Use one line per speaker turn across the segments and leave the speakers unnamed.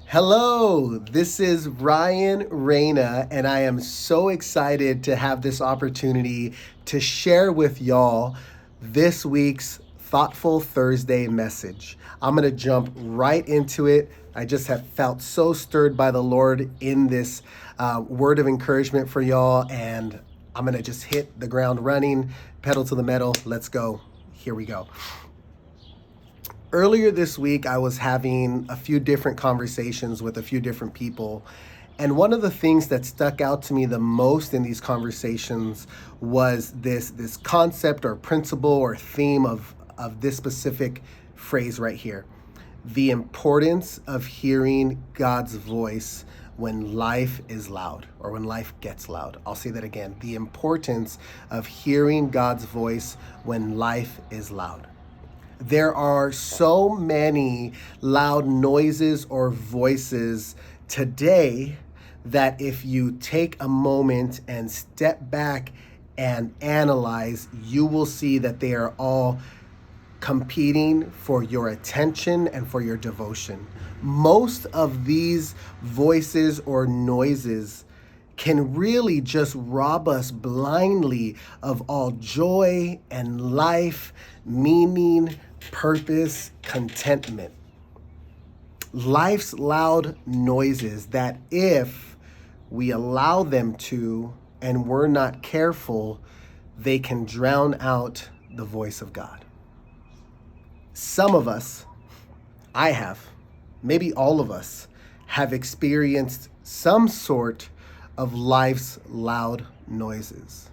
Hello, this is Ryan Reyna, and I am so excited to have this opportunity to share with y'all this week's Thoughtful Thursday message. I'm going to jump right into it. I just have felt so stirred by the Lord in this word of encouragement for y'all, and I'm going to just hit the ground running, pedal to the metal. Let's go. Here we go. Earlier this week, I was having a few different conversations with a few different people. And one of the things that stuck out to me the most in these conversations was this concept or principle or theme of this specific phrase right here. The importance of hearing God's voice when life is loud or when life gets loud. I'll say that again. The importance of hearing God's voice when life is loud. There are so many loud noises or voices today that if you take a moment and step back and analyze, you will see that they are all competing for your attention and for your devotion. Most of these voices or noises can really just rob us blindly of all joy and life, meaning, purpose, contentment. Life's loud noises that if we allow them to and we're not careful, they can drown out the voice of God. Some of us, I have, maybe all of us, have experienced some sort of life's loud noises,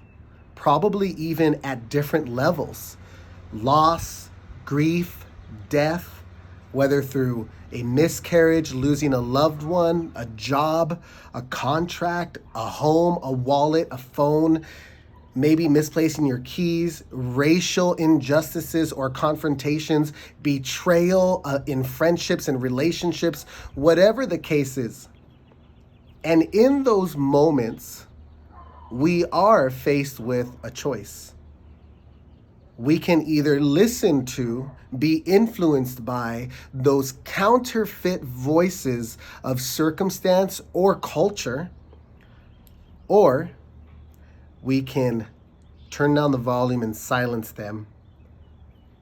probably even at different levels. Loss, grief, death, whether through a miscarriage, losing a loved one, a job, a contract, a home, a wallet, a phone, maybe misplacing your keys, racial injustices or confrontations, betrayal in friendships and relationships, whatever the case is. And in those moments, we are faced with a choice. We can either listen to, be influenced by those counterfeit voices of circumstance or culture, or we can turn down the volume and silence them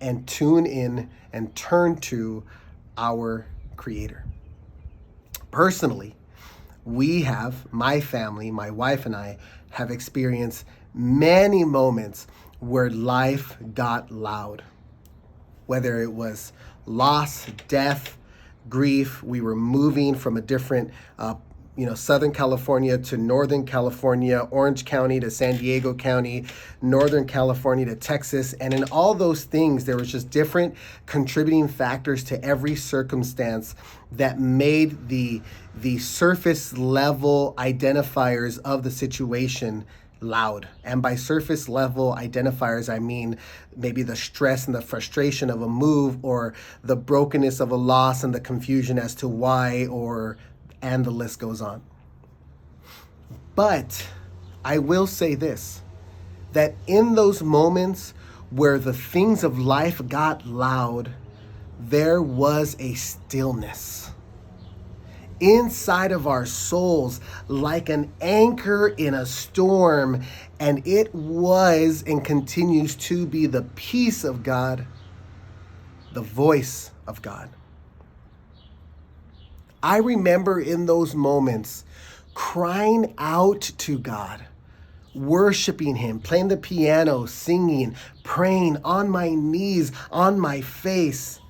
and tune in and turn to our Creator. Personally, my family, my wife and I, have experienced many moments where life got loud. Whether it was loss, death, grief, we were moving from a different, Southern California to Northern California, Orange County to San Diego County, Northern California to Texas. And in all those things, there was just different contributing factors to every circumstance that made the surface level identifiers of the situation loud. And by surface level identifiers, I mean maybe the stress and the frustration of a move, or the brokenness of a loss and the confusion as to why, and the list goes on. But I will say this, that in those moments where the things of life got loud, there was a stillness inside of our souls, like an anchor in a storm, and it was and continues to be the peace of God, the voice of God. I remember in those moments crying out to God, worshiping Him, playing the piano, singing, praying on my knees, on my face.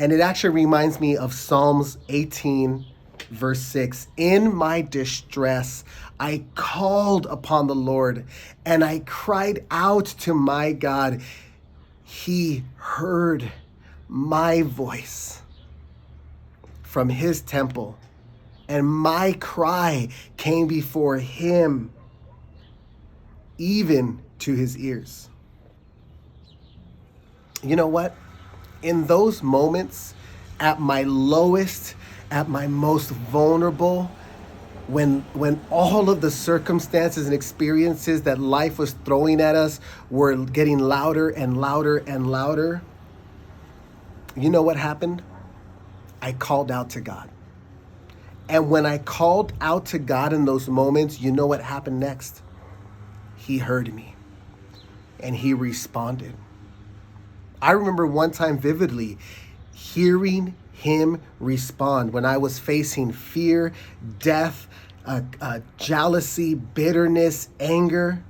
And it actually reminds me of Psalms 18, verse 6. In my distress, I called upon the Lord and I cried out to my God. He heard my voice from His temple, and my cry came before Him, even to His ears. You know what? In those moments, at my lowest, at my most vulnerable, when all of the circumstances and experiences that life was throwing at us were getting louder and louder and louder, you know what happened? I called out to God. And when I called out to God in those moments, you know what happened next? He heard me and he responded. I remember one time vividly hearing him respond when I was facing fear, death, jealousy, bitterness, anger.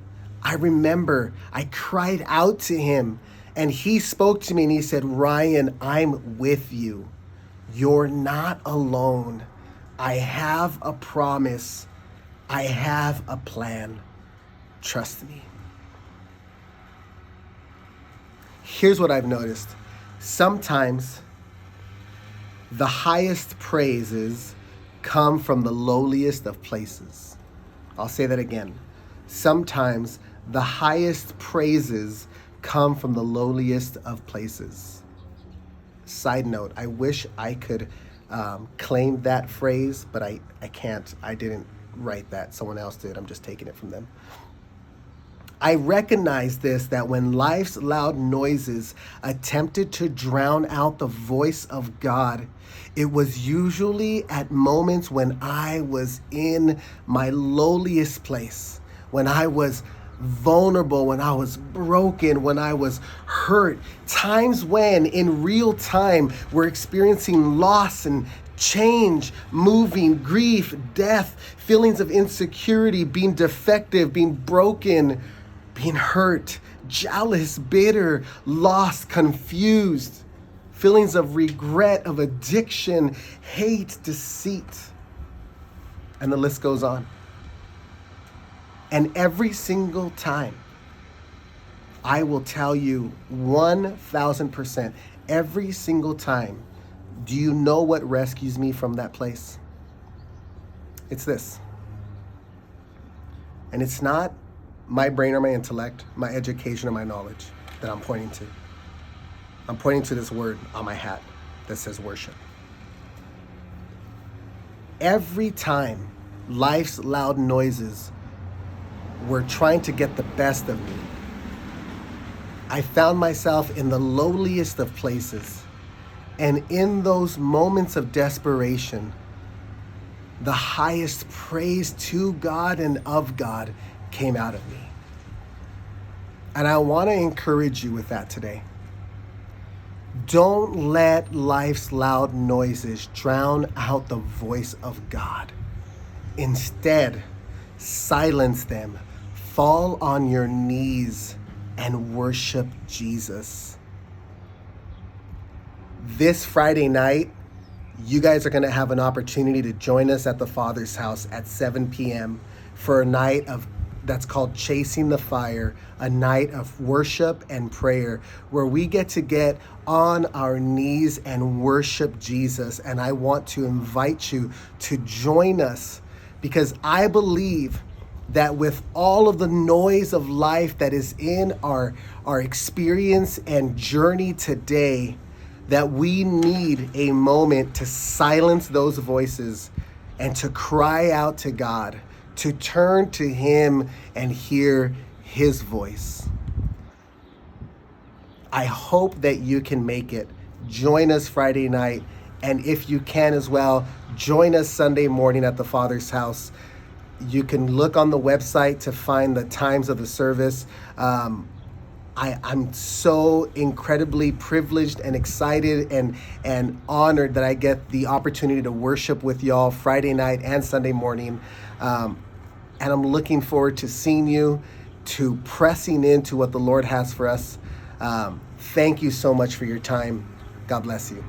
I remember I cried out to him and he spoke to me and he said, Ryan, I'm with you. You're not alone. I have a promise. I have a plan. Trust me. Here's what I've noticed. Sometimes the highest praises come from the lowliest of places. I'll say that again. Sometimes the highest praises come from the lowliest of places. Side note, I wish I could claim that phrase, but I can't. I didn't write that. Someone else did. I'm just taking it from them. I recognize this, that when life's loud noises attempted to drown out the voice of God, it was usually at moments when I was in my lowliest place, when I was vulnerable, when I was broken, when I was hurt. Times when in real time we're experiencing loss and change, moving, grief, death, feelings of insecurity, being defective, being broken, being hurt, jealous, bitter, lost, confused, feelings of regret, of addiction, hate, deceit, and the list goes on. And every single time, I will tell you 1,000%, every single time, do you know what rescues me from that place? It's this. And it's not my brain or my intellect, my education or my knowledge that I'm pointing to. I'm pointing to this word on my hat that says worship. Every time life's loud noises were trying to get the best of me, I found myself in the lowliest of places. And in those moments of desperation, the highest praise to God and of God came out of me. And I want to encourage you with that today. Don't let life's loud noises drown out the voice of God. Instead, silence them. Fall on your knees and worship Jesus. This Friday night, you guys are going to have an opportunity to join us at the Father's house at 7 p.m. for a night that's called Chasing the Fire, a night of worship and prayer where we get on our knees and worship Jesus. And I want to invite you to join us because I believe that with all of the noise of life that is in our experience and journey today, that we need a moment to silence those voices and to cry out to God, to turn to Him and hear His voice. I hope that you can make it. Join us Friday night, and if you can as well, join us Sunday morning at the Father's house. You can look on the website to find the times of the service. I'm so incredibly privileged and excited and honored that I get the opportunity to worship with y'all Friday night and Sunday morning. And I'm looking forward to seeing you, to pressing into what the Lord has for us. Thank you so much for your time. God bless you.